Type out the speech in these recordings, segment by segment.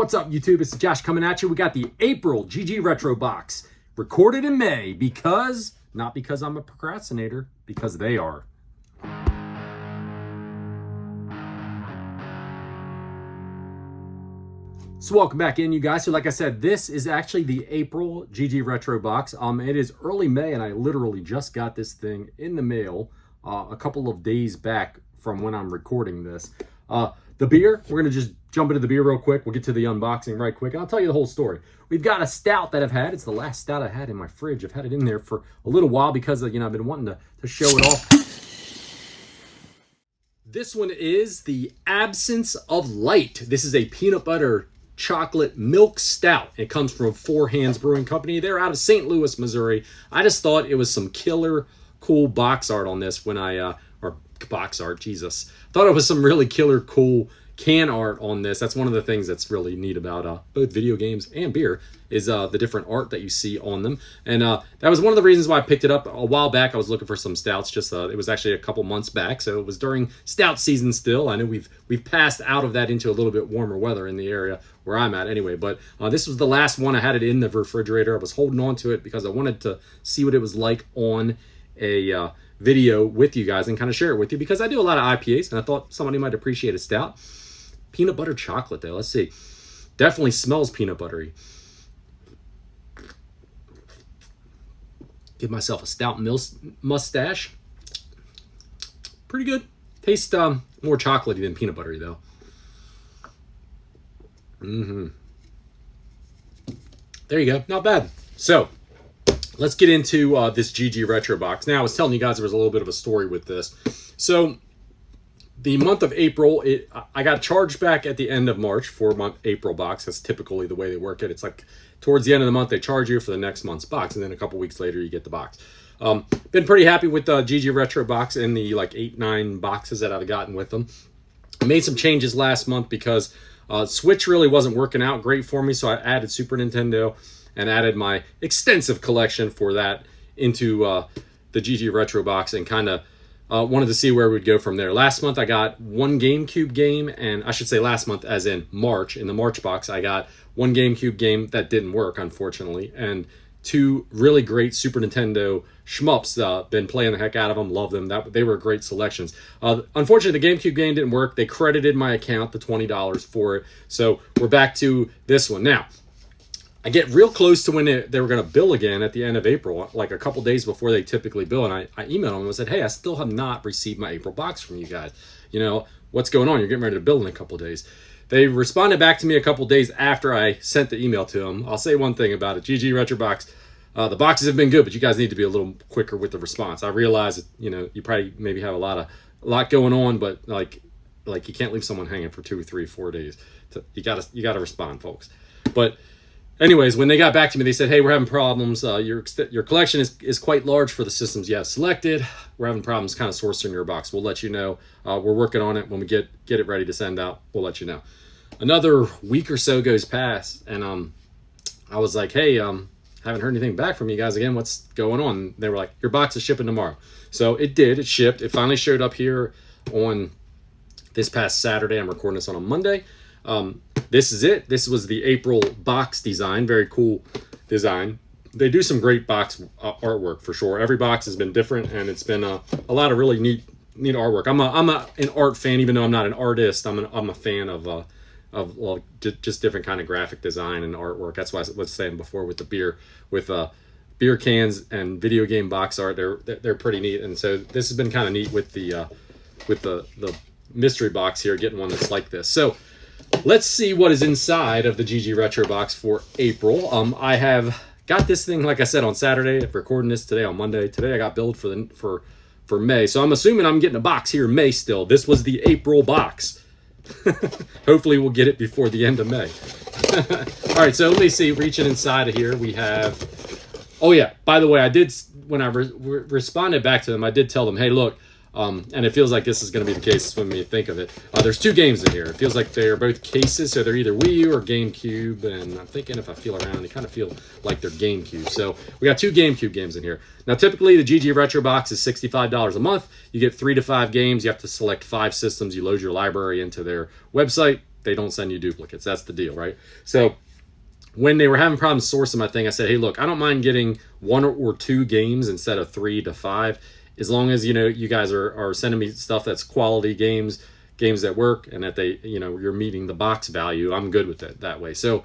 What's up, YouTube? It's Josh coming at you. We got the April GG Retro Box, recorded in May because, not because I'm a procrastinator, because they are. So welcome back in, you guys. So like I said, this is actually the April GG Retro Box. It is early May, and I literally just got this thing in the mail a couple of days back from when I'm recording this. The beer, we're going to just jump into the beer real quick. We'll get to the unboxing right quick, and I'll tell you the whole story. We've got a stout that I've had. It's the last stout I had in my fridge. I've had it in there for a little while because, I've been wanting to show it off. This one is the Absence of Light. This is a peanut butter chocolate milk stout. It comes from Four Hands Brewing Company. They're out of St. Louis, Missouri. I just thought it was some killer cool box art on this when or box art, Jesus. Thought it was some really killer cool can art on this. That's one of the things that's really neat about both video games and beer is the different art that you see on them. And that was one of the reasons why I picked it up a while back. I was looking for some stouts. It was actually a couple months back, so it was during stout season still. I know we've passed out of that into a little bit warmer weather in the area where I'm at anyway. But this was the last one. I had it in the refrigerator. I was holding on to it because I wanted to see what it was like on a video with you guys and kind of share it with you because I do a lot of IPAs and I thought somebody might appreciate a stout. Peanut butter chocolate though, let's see. Definitely smells peanut buttery. Give myself a stout mustache. Pretty good. Tastes more chocolatey than peanut buttery though. There you go, not bad. So let's get into this GG Retro Box. Now, I was telling you guys there was a little bit of a story with this. So the month of April, I got charged back at the end of March for my April box. That's typically the way they work it. It's like towards the end of the month, they charge you for the next month's box, and then a couple weeks later, you get the box. Been pretty happy with the GG Retro Box and the 8-9 boxes that I've gotten with them. I made some changes last month because Switch really wasn't working out great for me, so I added Super Nintendo and added my extensive collection for that into the GG Retro Box and kind of wanted to see where we'd go from there. Last month I got one GameCube game, and I should say last month as in March. In the March box I got one GameCube game that didn't work, unfortunately, and two really great Super Nintendo shmups. Been playing the heck out of them, love them. They were great selections. Unfortunately, the GameCube game didn't work. They credited my account the $20 for it, so we're back to this one. Now, I get real close to when they were going to bill again at the end of April, like a couple days before they typically bill, and I emailed them and said, hey, I still have not received my April box from you guys. What's going on? You're getting ready to bill in a couple days. They responded back to me a couple days after I sent the email to them. I'll say one thing about it. GG Retro Box, the boxes have been good, but you guys need to be a little quicker with the response. I realize that, you probably maybe have a lot going on, but like you can't leave someone hanging for 2, 3, 4 days. You gotta respond, folks. But anyways, when they got back to me, they said, hey, we're having problems. Your collection is quite large for the systems you have selected. We're having problems kind of sourcing your box. We'll let you know. We're working on it. When we get it ready to send out, we'll let you know. Another week or so goes past, and I was like, hey, haven't heard anything back from you guys again. What's going on? And they were like, your box is shipping tomorrow. So it did. It shipped. It finally showed up here on this past Saturday. I'm recording this on a Monday. This is it. This was the April box design. Very cool design. They do some great box artwork for sure. Every box has been different, and it's been a lot of really neat artwork. I'm an art fan, even though I'm not an artist. I'm a fan of just different kind of graphic design and artwork. That's why I was saying before with the beer, with beer cans and video game box art. They're pretty neat, and so this has been kind of neat with the mystery box here, getting one that's like this. So let's see what is inside of the GG Retro Box for April. I have got this thing, like I said, on Saturday. I'm recording this today on Monday. Today I got billed for May. So I'm assuming I'm getting a box here in May still. This was the April box. Hopefully we'll get it before the end of May. All right, so let me see. Reaching inside of here, we have... Oh, yeah. By the way, I did... When I responded back to them, I did tell them, hey, look, and it feels like this is going to be the case when we think of it. There's two games in here. It feels like they're both cases, so they're either Wii U or GameCube, and I'm thinking if I feel around, they kind of feel like they're GameCube. So we got two GameCube games in here. Now, typically, the GG Retro Box is $65 a month. You get 3 to 5 games. You have to select 5 systems. You load your library into their website. they don't send you duplicates. That's the deal, right? So when they were having problems sourcing my thing, I said, hey, look, I don't mind getting 1 or 2 games instead of 3 to 5, as long as, you know, you guys are sending me stuff that's quality games that work, and that they, you know, you're meeting the box value. I'm good with it that way. So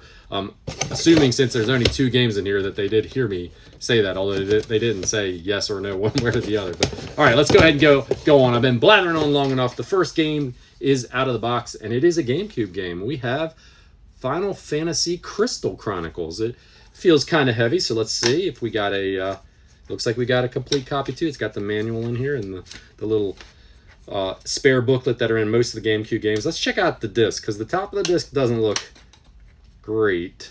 assuming, since there's only 2 games in here, that they did hear me say that, although they didn't say yes or no one way or the other. But all right, let's go ahead and go on. I've been blathering on long enough. The first game is out of the box, and it is a GameCube game. We have Final Fantasy Crystal Chronicles. It feels kind of heavy, so let's see if we got a looks like we got a complete copy too. It's got the manual in here and the little spare booklet that are in most of the GameCube games. Let's check out the disc, because the top of the disc doesn't look great,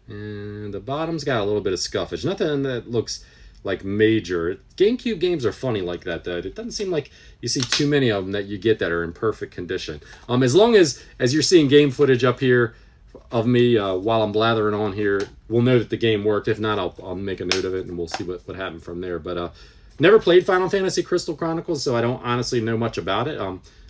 and the bottom's got a little bit of scuffage. Nothing that looks like major. GameCube games are funny like that, though. It doesn't seem like you see too many of them that you get that are in perfect condition. As long as you're seeing game footage up here of me while I'm blathering on here, we'll know that the game worked. If not, I'll make a note of it, and we'll see what happened from there. But never played Final Fantasy Crystal Chronicles, so I don't honestly know much about it.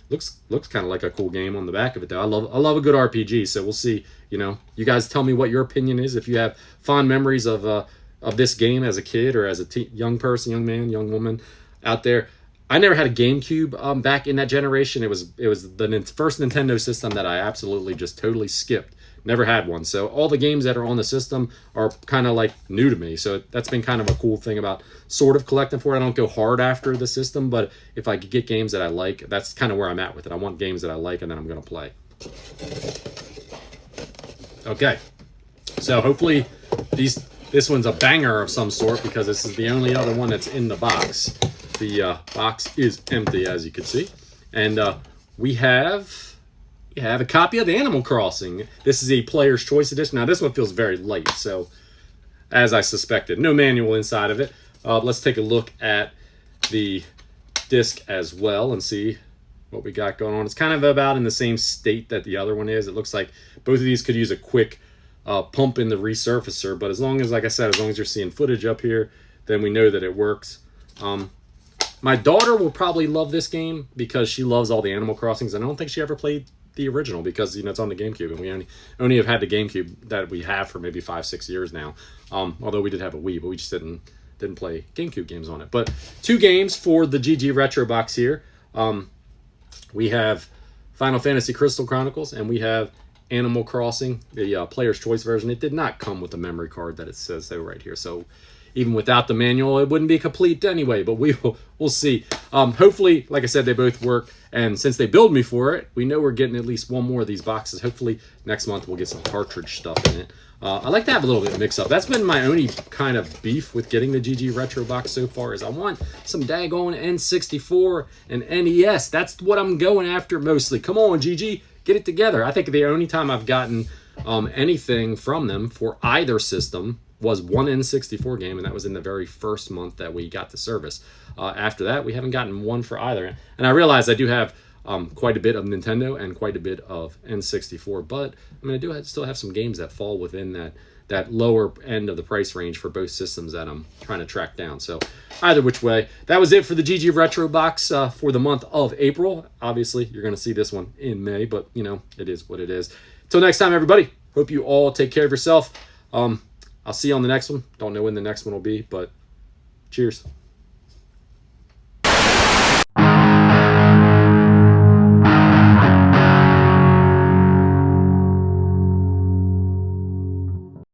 Looks kind of like a cool game on the back of it, though. I love a good RPG, so we'll see. You know, you guys tell me what your opinion is. If you have fond memories of this game as a kid, or as a young person, young man, young woman out there. I never had a GameCube back in that generation. It was the first Nintendo system that I absolutely just totally skipped. Never had one. So all the games that are on the system are kind of like new to me. So that's been kind of a cool thing about sort of collecting for it. I don't go hard after the system, but if I could get games that I like, that's kind of where I'm at with it. I want games that I like, and then I'm going to play. Okay. So hopefully this one's a banger of some sort, because this is the only other one that's in the box. The box is empty, as you can see. And we have a copy of Animal Crossing. This is a Player's Choice Edition. Now, this one feels very light, so as I suspected. No manual inside of it. Let's take a look at the disc as well and see what we got going on. It's kind of about in the same state that the other one is. It looks like both of these could use a quick pump in the resurfacer, but as long as, like I said, as long as you're seeing footage up here, then we know that it works. My daughter will probably love this game because she loves all the Animal Crossings, and I don't think she ever played the original, because, you know, it's on the GameCube, and we only have had the GameCube that we have for maybe 5-6 years now. Although we did have a Wii, but we just didn't play GameCube games on it. But 2 games for the GG Retro box here. We have Final Fantasy Crystal Chronicles, and we have Animal Crossing, the Player's Choice version. It did not come with the memory card that it says so right here, so even without the manual, it wouldn't be complete anyway, but we'll see. Hopefully, like I said, they both work, and since they billed me for it, we know we're getting at least one more of these boxes. Hopefully, next month we'll get some cartridge stuff in it. I like to have a little bit of mix-up. That's been my only kind of beef with getting the GG Retro box so far, is I want some daggone N64 and NES. That's what I'm going after mostly. Come on, GG, get it together. I think the only time I've gotten anything from them for either system was one N64 game, and that was in the very first month that we got the service. After that, we haven't gotten one for either. And I realize I do have quite a bit of Nintendo and quite a bit of N64, but I mean, I do still have some games that fall within that lower end of the price range for both systems that I'm trying to track down. So either which way, that was it for the GG Retro box for the month of April. Obviously, you're going to see this one in May, but, you know, it is what it is. Till next time, everybody, hope you all take care of yourself. I'll see you on the next one. Don't know when the next one will be, but cheers.